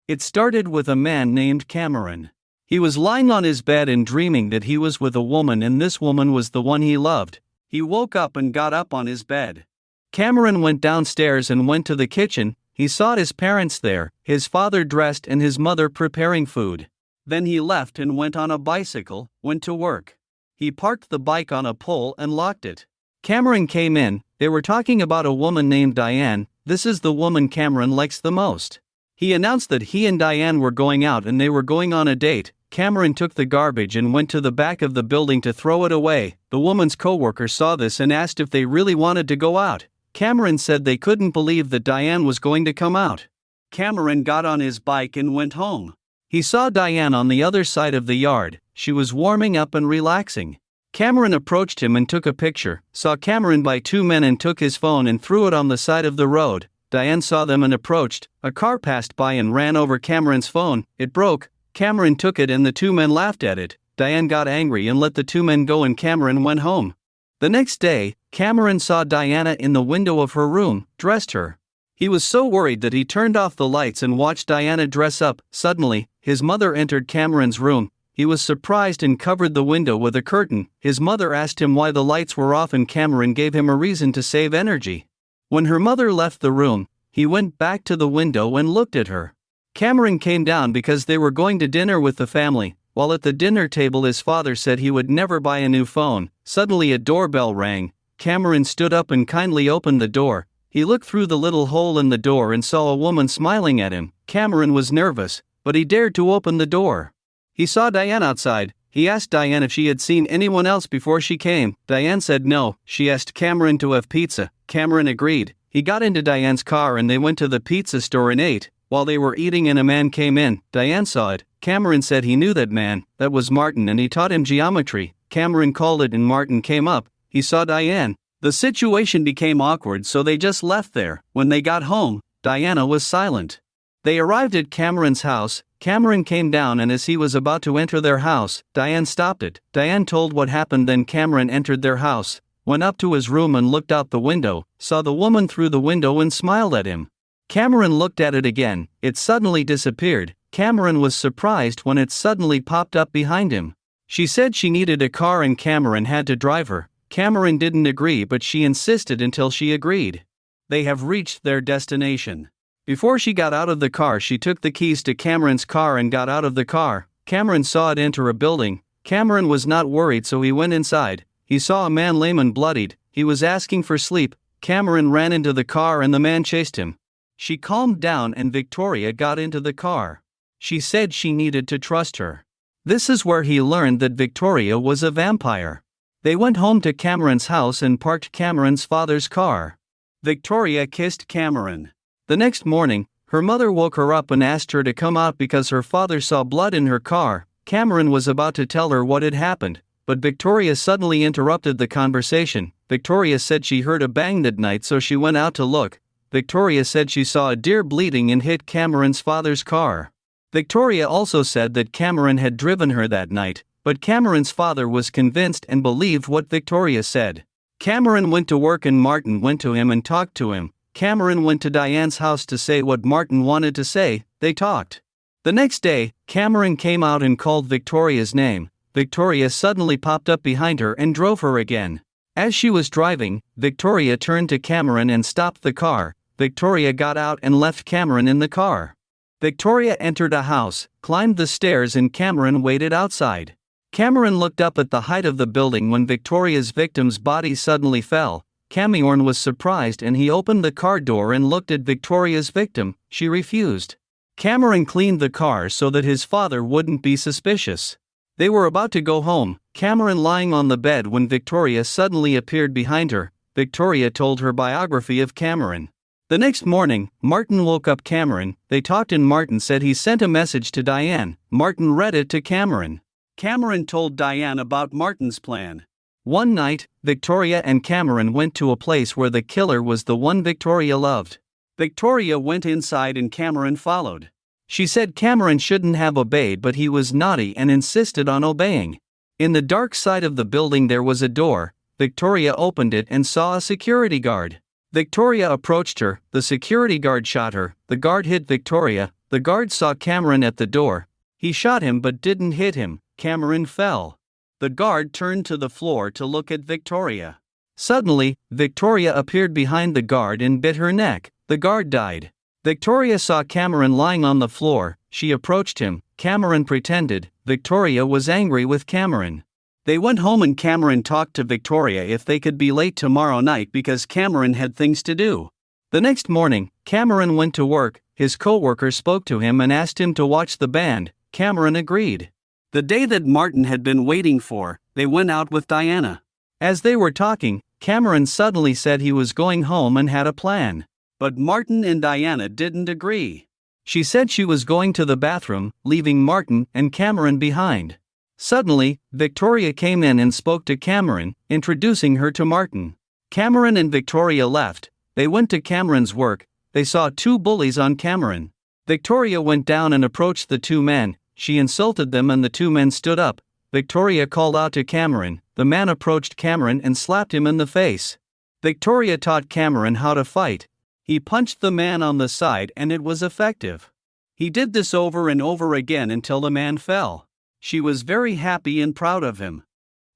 It started with a man named Cameron. He was lying on his bed and dreaming that he was with a woman, and this woman was the one he loved. He woke up and got up on his bed. Cameron went downstairs and went to the kitchen. He saw his parents there, his father dressed and his mother preparing food. Then he left and went on a bicycle, went to work. He parked the bike on a pole and locked it. Cameron came in. They were talking about a woman named Diane. This is the woman Cameron likes the most. He announced that he and Diane were going out and they were going on a date. Cameron took the garbage and went to the back of the building to throw it away. The woman's coworker saw this and asked if they really wanted to go out. Cameron said they couldn't believe that Diane was going to come out. Cameron got on his bike and went home. He saw Diane on the other side of the yard. She was warming up and relaxing. Cameron approached him and took a picture, saw Cameron by two men and took his phone and threw it on the side of the road. Diane saw them and approached. A car passed by and ran over Cameron's phone. It broke. Cameron took it and the two men laughed at it. Diane got angry and let the two men go and Cameron went home. The next day, Cameron saw Diana in the window of her room, dressed her. He was so worried that he turned off the lights and watched Diana dress up. Suddenly, his mother entered Cameron's room. He was surprised and covered the window with a curtain. His mother asked him why the lights were off and Cameron gave him a reason to save energy. When her mother left the room, he went back to the window and looked at her. Cameron came down because they were going to dinner with the family. While at the dinner table, his father said he would never buy a new phone. Suddenly a doorbell rang. Cameron stood up and kindly opened the door. He looked through the little hole in the door and saw a woman smiling at him. Cameron was nervous, but he dared to open the door. He saw Diane outside. He asked Diane if she had seen anyone else before she came. Diane said no. She asked Cameron to have pizza. Cameron agreed. He got into Diane's car and they went to the pizza store and ate. While they were eating and a man came in. Diane saw it. Cameron said he knew that man. That was Martin, and he taught him geometry. Cameron called it and Martin came up. He saw Diane. The situation became awkward, so they just left there. When they got home, Diana was silent. They arrived at Cameron's house. Cameron came down and as he was about to enter their house, Diane stopped it. Diane told what happened, then Cameron entered their house, went up to his room and looked out the window, saw the woman through the window and smiled at him. Cameron looked at it again. It suddenly disappeared. Cameron was surprised when it suddenly popped up behind him. She said she needed a car and Cameron had to drive her. Cameron didn't agree, but she insisted until she agreed. They have reached their destination. Before she got out of the car, she took the keys to Cameron's car and got out of the car. Cameron saw it enter a building. Cameron was not worried, so he went inside. He saw a man lame and bloodied. He was asking for sleep. Cameron ran into the car and the man chased him. She calmed down and Victoria got into the car. She said she needed to trust her. This is where he learned that Victoria was a vampire. They went home to Cameron's house and parked Cameron's father's car. Victoria kissed Cameron. The next morning, her mother woke her up and asked her to come out because her father saw blood in her car. Cameron was about to tell her what had happened, but Victoria suddenly interrupted the conversation. Victoria said she heard a bang that night, so she went out to look. Victoria said she saw a deer bleeding and hit Cameron's father's car. Victoria also said that Cameron had driven her that night, but Cameron's father was convinced and believed what Victoria said. Cameron went to work and Martin went to him and talked to him. Cameron went to Diane's house to say what Martin wanted to say. They talked. The next day, Cameron came out and called Victoria's name. Victoria suddenly popped up behind her and drove her again. As she was driving, Victoria turned to Cameron and stopped the car. Victoria got out and left Cameron in the car. Victoria entered a house, climbed the stairs, and Cameron waited outside. Cameron looked up at the height of the building when Victoria's victim's body suddenly fell. Cameron was surprised and he opened the car door and looked at Victoria's victim. She refused. Cameron cleaned the car so that his father wouldn't be suspicious. They were about to go home, Cameron lying on the bed, when Victoria suddenly appeared behind her. Victoria told her biography of Cameron. The next morning, Martin woke up Cameron. They talked and Martin said he sent a message to Diane. Martin read it to Cameron. Cameron told Diane about Martin's plan. One night, Victoria and Cameron went to a place where the killer was the one Victoria loved. Victoria went inside and Cameron followed. She said Cameron shouldn't have obeyed, but he was naughty and insisted on obeying. In the dark side of the building there was a door. Victoria opened it and saw a security guard. Victoria approached her. The security guard shot her. The guard hit Victoria. The guard saw Cameron at the door. He shot him but didn't hit him. Cameron fell. The guard turned to the floor to look at Victoria. Suddenly, Victoria appeared behind the guard and bit her neck. The guard died. Victoria saw Cameron lying on the floor. She approached him. Cameron pretended. Victoria was angry with Cameron. They went home and Cameron talked to Victoria if they could be late tomorrow night because Cameron had things to do. The next morning, Cameron went to work. His co-worker spoke to him and asked him to watch the band. Cameron agreed. The day that Martin had been waiting for, they went out with Diana. As they were talking, Cameron suddenly said he was going home and had a plan. But Martin and Diana didn't agree. She said she was going to the bathroom, leaving Martin and Cameron behind. Suddenly, Victoria came in and spoke to Cameron, introducing her to Martin. Cameron and Victoria left. They went to Cameron's work. They saw two bullies on Cameron. Victoria went down and approached the two men. She insulted them and the two men stood up. Victoria called out to Cameron. The man approached Cameron and slapped him in the face. Victoria taught Cameron how to fight. He punched the man on the side and it was effective. He did this over and over again until the man fell. She was very happy and proud of him.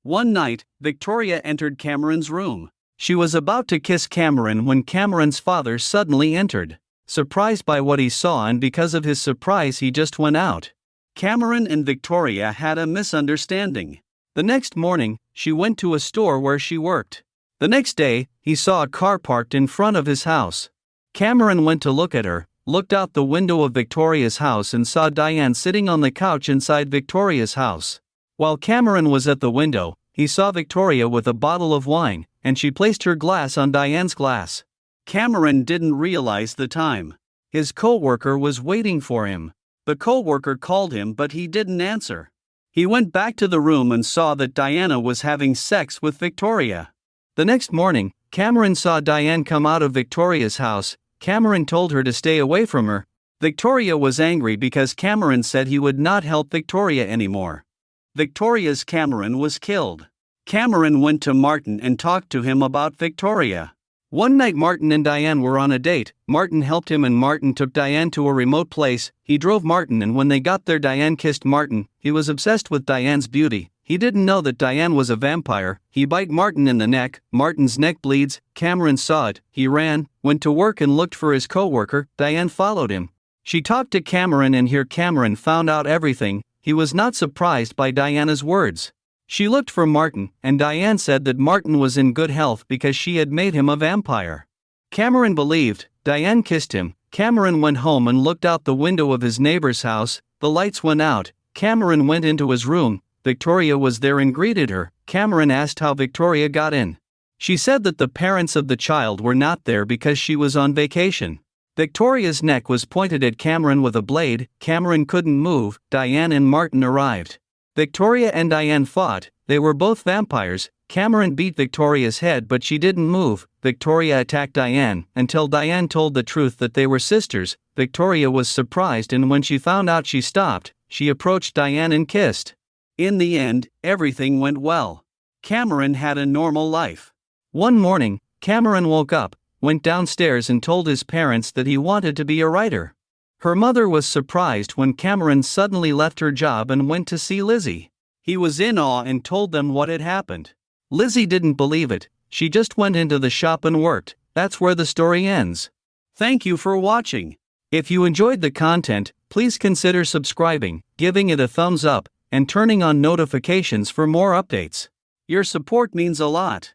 One night, Victoria entered Cameron's room. She was about to kiss Cameron when Cameron's father suddenly entered. Surprised by what he saw and because of his surprise he just went out. Cameron and Victoria had a misunderstanding. The next morning, she went to a store where she worked. The next day, he saw a car parked in front of his house. Cameron went to look at her, looked out the window of Victoria's house and saw Diane sitting on the couch inside Victoria's house. While Cameron was at the window, he saw Victoria with a bottle of wine, and she placed her glass on Diane's glass. Cameron didn't realize the time. His co-worker was waiting for him. The co-worker called him but he didn't answer. He went back to the room and saw that Diana was having sex with Victoria. The next morning, Cameron saw Diane come out of Victoria's house. Cameron told her to stay away from her. Victoria was angry because Cameron said he would not help Victoria anymore. Victoria's Cameron was killed. Cameron went to Martin and talked to him about Victoria. One night Martin and Diane were on a date. Martin helped him and Martin took Diane to a remote place. He drove Martin and when they got there Diane kissed Martin. He was obsessed with Diane's beauty. He didn't know that Diane was a vampire. He bit Martin in the neck. Martin's neck bleeds. Cameron saw it. He ran, went to work and looked for his co-worker. Diane followed him. She talked to Cameron and here Cameron found out everything. He was not surprised by Diana's words. She looked for Martin, and Diane said that Martin was in good health because she had made him a vampire. Cameron believed. Diane kissed him. Cameron went home and looked out the window of his neighbor's house. The lights went out. Cameron went into his room. Victoria was there and greeted her. Cameron asked how Victoria got in. She said that the parents of the child were not there because she was on vacation. Victoria's neck was pointed at Cameron with a blade. Cameron couldn't move. Diane and Martin arrived. Victoria and Diane fought. They were both vampires. Cameron beat Victoria's head but she didn't move. Victoria attacked Diane until Diane told the truth that they were sisters. Victoria was surprised and when she found out she stopped. She approached Diane and kissed. In the end, everything went well. Cameron had a normal life. One morning, Cameron woke up, went downstairs and told his parents that he wanted to be a writer. Her mother was surprised when Cameron suddenly left her job and went to see Lizzie. He was in awe and told them what had happened. Lizzie didn't believe it. She just went into the shop and worked. That's where the story ends. Thank you for watching. If you enjoyed the content, please consider subscribing, giving it a thumbs up, and turning on notifications for more updates. Your support means a lot.